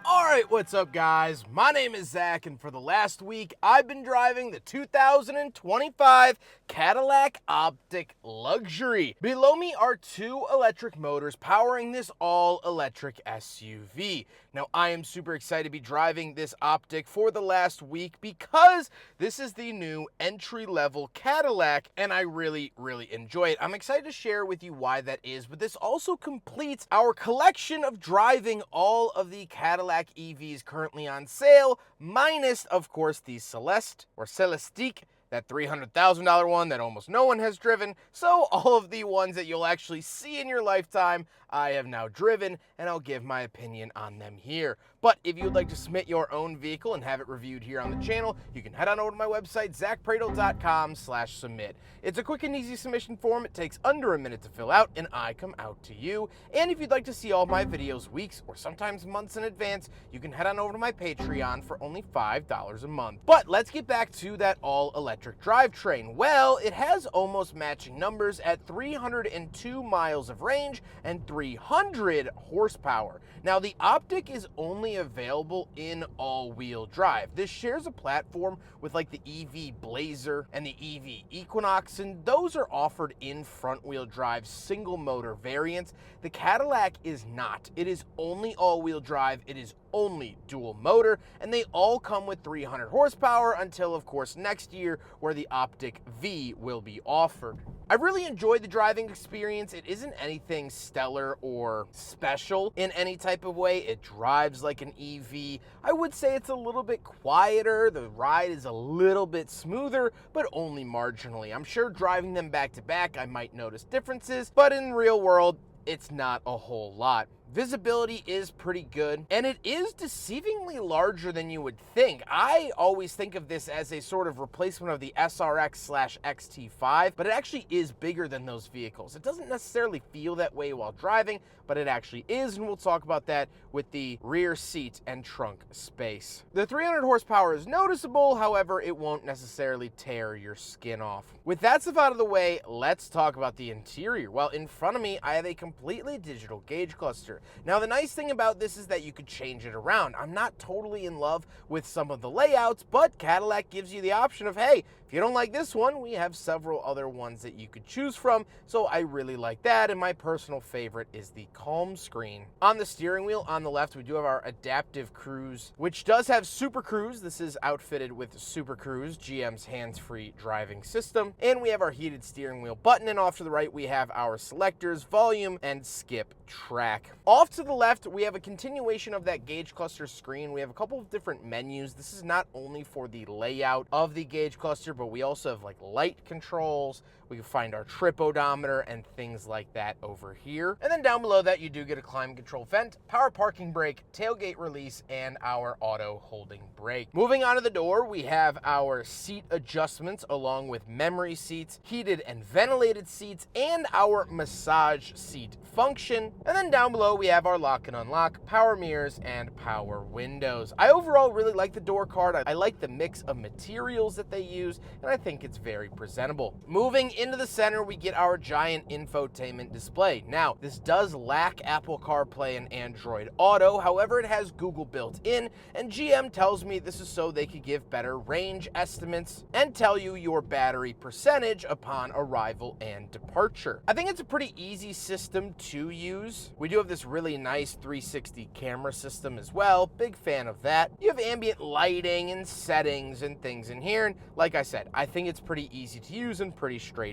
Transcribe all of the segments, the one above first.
Alright, what's up guys? My name is Zach, and for the last week, I've been driving the 2025 Cadillac Optiq Luxury. Below me are two electric motors powering this all-electric SUV. Now, I am super excited to be driving this Optiq for the last week because this is the new entry-level Cadillac, and I really enjoy it. I'm excited to share with you why that is, but this also completes our collection of driving all of the Cadillac EVs currently on sale, minus, of course, the Celeste or Celestiq, that $300,000 one that almost no one has driven. So all of the ones that you'll actually see in your lifetime, I have now driven, and I'll give my opinion on them here. But if you'd like to submit your own vehicle and have it reviewed here on the channel, you can head on over to my website, zachpradel.com/submit. It's a quick and easy submission form. It takes under a minute to fill out, and I come out to you. And if you'd like to see all my videos weeks or sometimes months in advance, you can head on over to my Patreon for only $5 a month. But let's get back to that all-electric drivetrain. Well, it has almost matching numbers at 302 miles of range and 300 horsepower. Now, the Optiq is only available in all-wheel drive. This shares a platform with like the EV Blazer and the EV Equinox, and those are offered in front-wheel drive single-motor variants. The Cadillac is not. It is only all-wheel drive. It is only dual motor, and they all come with 300 horsepower until, of course, next year, where the Optiq V will be offered. I really enjoyed the driving experience. It isn't anything stellar or special in any type of way. It drives like an EV. I would say it's a little bit quieter. The ride is a little bit smoother, but only marginally. I'm sure driving them back to back, I might notice differences, but in real world, it's not a whole lot. Visibility is pretty good, and it is deceivingly larger than you would think. I always think of this as a sort of replacement of the SRX/XT5, but it actually is bigger than those vehicles. It doesn't necessarily feel that way while driving, but it actually is, and we'll talk about that with the rear seat and trunk space. The 300 horsepower is noticeable, however, it won't necessarily tear your skin off. With that stuff out of the way, let's talk about the interior. Well, in front of me, I have a completely digital gauge cluster. Now, the nice thing about this is that you could change it around. I'm not totally in love with some of the layouts, but Cadillac gives you the option of, hey, if you don't like this one, we have several other ones that you could choose from, so I really like that, and my personal favorite is the calm screen. On the steering wheel, on the left, we do have our adaptive cruise, which does have Super Cruise. This is outfitted with Super Cruise, GM's hands-free driving system, and we have our heated steering wheel button, and off to the right, we have our selectors, volume, and skip track. Off to the left, we have a continuation of that gauge cluster screen. We have a couple of different menus. This is not only for the layout of the gauge cluster, but we also have like light controls. We can find our trip odometer and things like that over here. And then down below that, you do get a climate control vent, power parking brake, tailgate release, and our auto holding brake. Moving on to the door, we have our seat adjustments along with memory seats, heated and ventilated seats, and our massage seat function. And then down below, we have our lock and unlock, power mirrors, and power windows. I overall really like the door card. I like the mix of materials that they use, and I think it's very presentable. Moving into the center, we get our giant infotainment display. Now, this does lack Apple CarPlay and Android Auto. However, it has Google built in, and GM tells me this is so they could give better range estimates and tell you your battery percentage upon arrival and departure. I think it's a pretty easy system to use. We do have this really nice 360 camera system as well. Big fan of that. You have ambient lighting and settings and things in here, and like I said, I think it's pretty easy to use and pretty straightforward.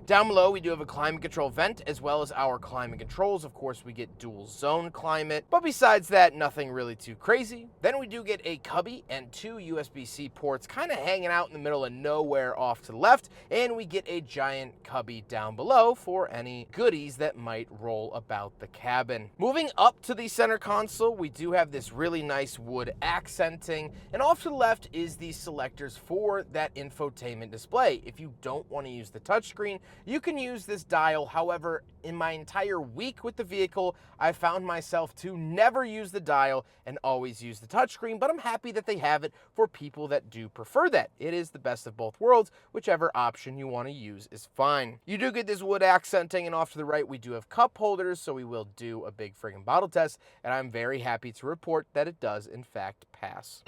Down below, we do have a climate control vent as well as our climate controls. Of course, we get dual zone climate, but besides that, nothing really too crazy. Then we do get a cubby and two USB-C ports kind of hanging out in the middle of nowhere off to the left, and we get a giant cubby down below for any goodies that might roll about the cabin. Moving up to the center console, we do have this really nice wood accenting, and off to the left is the selectors for that infotainment display. If you don't want to use the touchscreen, you can use this dial. However, in my entire week with the vehicle, I found myself to never use the dial and always use the touchscreen, but I'm happy that they have it for people that do prefer that. It is the best of both worlds. Whichever option you want to use is fine. You do get this wood accenting, and off to the right, we do have cup holders, so we will do a big friggin' bottle test, and I'm very happy to report that it does, in fact, pass.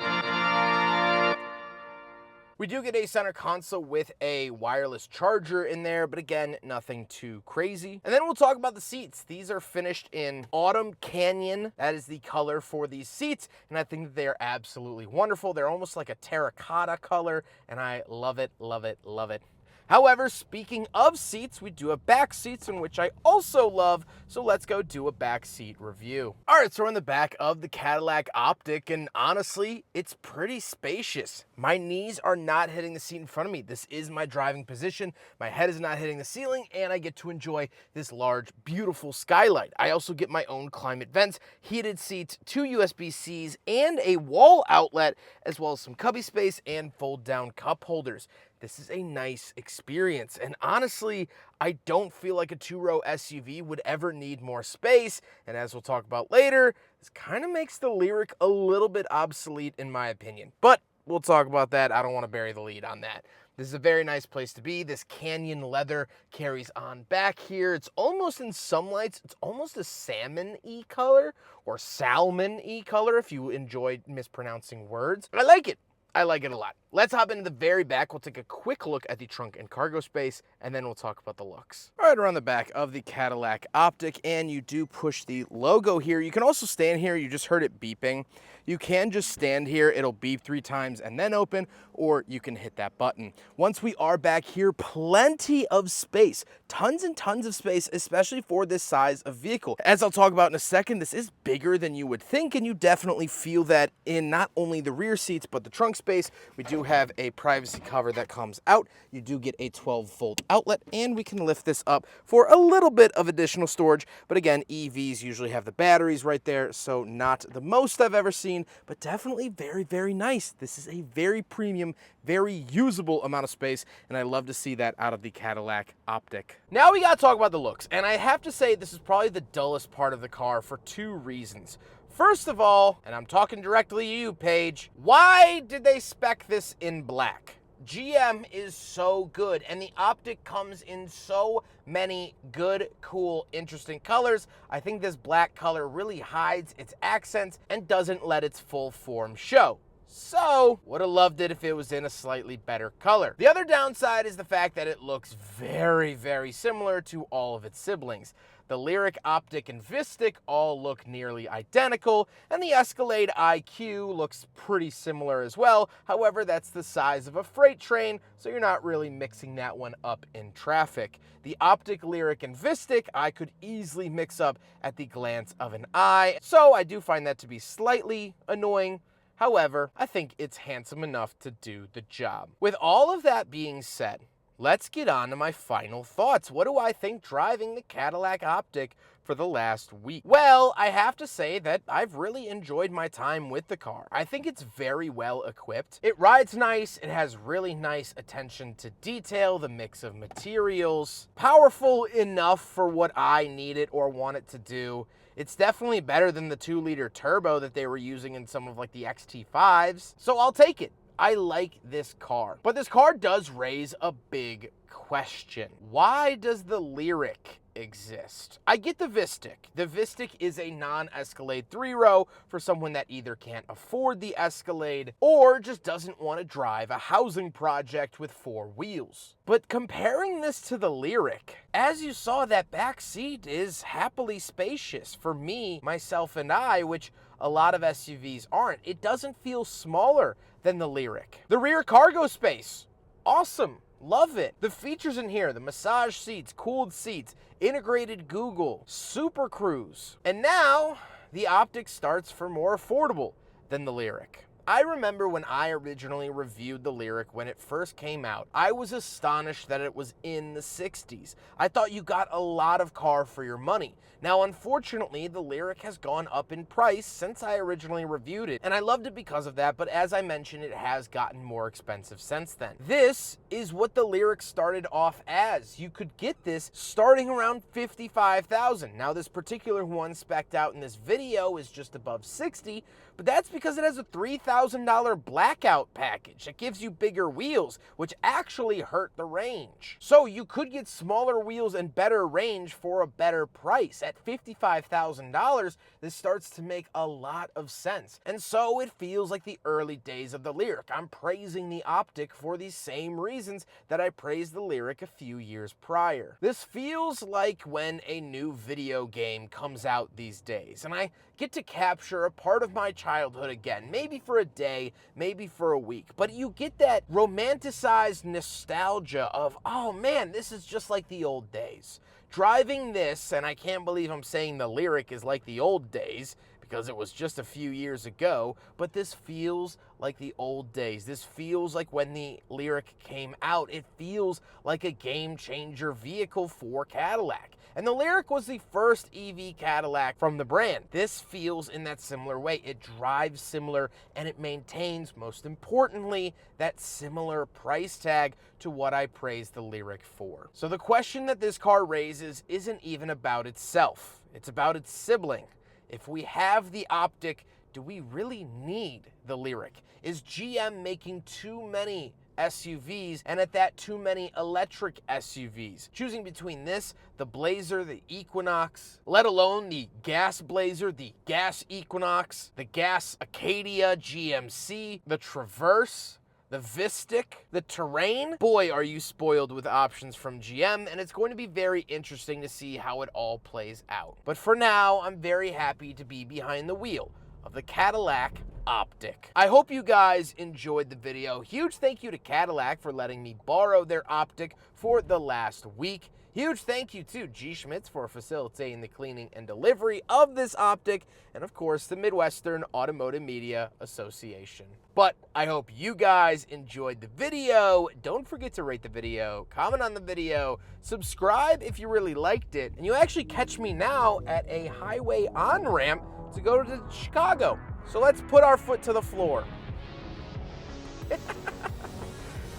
We do get a center console with a wireless charger in there, but again, nothing too crazy. And then we'll talk about the seats. These are finished in Autumn Canyon. That is the color for these seats, and I think that they are absolutely wonderful. They're almost like a terracotta color, and I love it, love it, love it. However, speaking of seats, we do have back seats, in which I also love, so let's go do a back seat review. All right, so we're in the back of the Cadillac Optiq, and honestly, it's pretty spacious. My knees are not hitting the seat in front of me. This is my driving position. My head is not hitting the ceiling, and I get to enjoy this large, beautiful skylight. I also get my own climate vents, heated seats, 2 USB-Cs, and a wall outlet, as well as some cubby space and fold-down cup holders. This is a nice experience, and honestly, I don't feel like a 2-row SUV would ever need more space, and as we'll talk about later, this kind of makes the Lyriq a little bit obsolete in my opinion, but we'll talk about that. I don't want to bury the lead on that. This is a very nice place to be. This canyon leather carries on back here. It's almost, in some lights, it's almost a salmon-y color, or salmon-y color if you enjoy mispronouncing words. I like it. I like it a lot. Let's hop into the very back. We'll take a quick look at the trunk and cargo space, and then we'll talk about the looks. All right, we're on the back of the Cadillac Optiq, and you do push the logo here. You can also stand here. You just heard it beeping. You can just stand here. It'll beep 3 times and then open, or you can hit that button. Once we are back here, plenty of space. Tons and tons of space, especially for this size of vehicle. As I'll talk about in a second, this is bigger than you would think, and you definitely feel that in not only the rear seats, but the trunk space. We do have a privacy cover that comes out. You do get a 12-volt outlet, and we can lift this up for a little bit of additional storage. But again, EVs usually have the batteries right there, so not the most I've ever seen, but definitely very, very nice. This is a very premium, very usable amount of space, and I love to see that out of the Cadillac Optiq. Now we gotta talk about the looks, and I have to say this is probably the dullest part of the car for 2 reasons. First of all, and I'm talking directly to you, Paige, why did they spec this in black? GM is so good, and the Optiq comes in so many good, cool, interesting colors. I think this black color really hides its accents and doesn't let its full form show. So, would have loved it if it was in a slightly better color. The other downside is the fact that it looks very, very similar to all of its siblings. The Lyriq, Optiq, and Vistiq all look nearly identical, and the Escalade IQ looks pretty similar as well. However, that's the size of a freight train, so you're not really mixing that one up in traffic. The Optiq, Lyriq, and Vistiq I could easily mix up at the glance of an eye, so I do find that to be slightly annoying. However, I think it's handsome enough to do the job. With all of that being said, let's get on to my final thoughts. What do I think driving the Cadillac Optiq for the last week? Well, I have to say that I've really enjoyed my time with the car. I think it's very well equipped. It rides nice. It has really nice attention to detail, the mix of materials. Powerful enough for what I need it or want it to do. It's definitely better than the 2-liter turbo that they were using in some of like the XT5s. So I'll take it. I like this car. But this car does raise a big question. Why does the Lyriq exist? I get the Vistiq. The Vistiq is a non-Escalade 3-row for someone that either can't afford the Escalade or just doesn't want to drive a housing project with 4 wheels. But comparing this to the Lyriq, as you saw, that back seat is happily spacious for me, myself, and I, which a lot of SUVs aren't. It doesn't feel smaller than the Lyriq. The rear cargo space, awesome. Love it. The features in here, the massage seats, cooled seats, integrated Google, Super Cruise. And now, the Optiq starts for more affordable than the Lyriq. I remember when I originally reviewed the Lyriq when it first came out, I was astonished that it was in the 60s. I thought you got a lot of car for your money. Now, unfortunately, the Lyriq has gone up in price since I originally reviewed it, and I loved it because of that, but as I mentioned, it has gotten more expensive since then. This is what the Lyriq started off as. You could get this starting around $55,000. Now, this particular one specced out in this video is just above $60,000, but that's because it has a $3,000 blackout package that gives you bigger wheels, which actually hurt the range. So you could get smaller wheels and better range for a better price. At $55,000, this starts to make a lot of sense. And so it feels like the early days of the Lyriq. I'm praising the Optiq for the same reasons that I praised the Lyriq a few years prior. This feels like when a new video game comes out these days, and I get to capture a part of my childhood again, maybe for a day, maybe for a week, but you get that romanticized nostalgia of, oh man, this is just like the old days. Driving this, and I can't believe I'm saying the Lyriq is like the old days, because it was just a few years ago, but this feels like the old days. This feels like when the Lyriq came out. It feels like a game-changer vehicle for Cadillac. And the Lyriq was the first EV Cadillac from the brand. This feels in that similar way. It drives similar, and it maintains, most importantly, that similar price tag to what I praised the Lyriq for. So the question that this car raises isn't even about itself. It's about its sibling. If we have the Optiq, do we really need the Lyriq? Is GM making too many SUVs, and at that, too many electric SUVs? Choosing between this, the Blazer, the Equinox, let alone the gas Blazer, the gas Equinox, the gas Acadia GMC, the Traverse, the Vistiq, the Terrain. Boy, are you spoiled with options from GM, and it's going to be very interesting to see how it all plays out. But for now, I'm very happy to be behind the wheel of the Cadillac Optiq. I hope you guys enjoyed the video. Huge thank you to Cadillac for letting me borrow their Optiq for the last week. Huge thank you to G. Schmitz for facilitating the cleaning and delivery of this Optiq, and of course the Midwestern Automotive Media Association. But I hope you guys enjoyed the video. Don't forget to rate the video, comment on the video, subscribe if you really liked it, and you actually catch me now at a highway on-ramp to go to Chicago. So let's put our foot to the floor.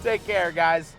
Take care, guys.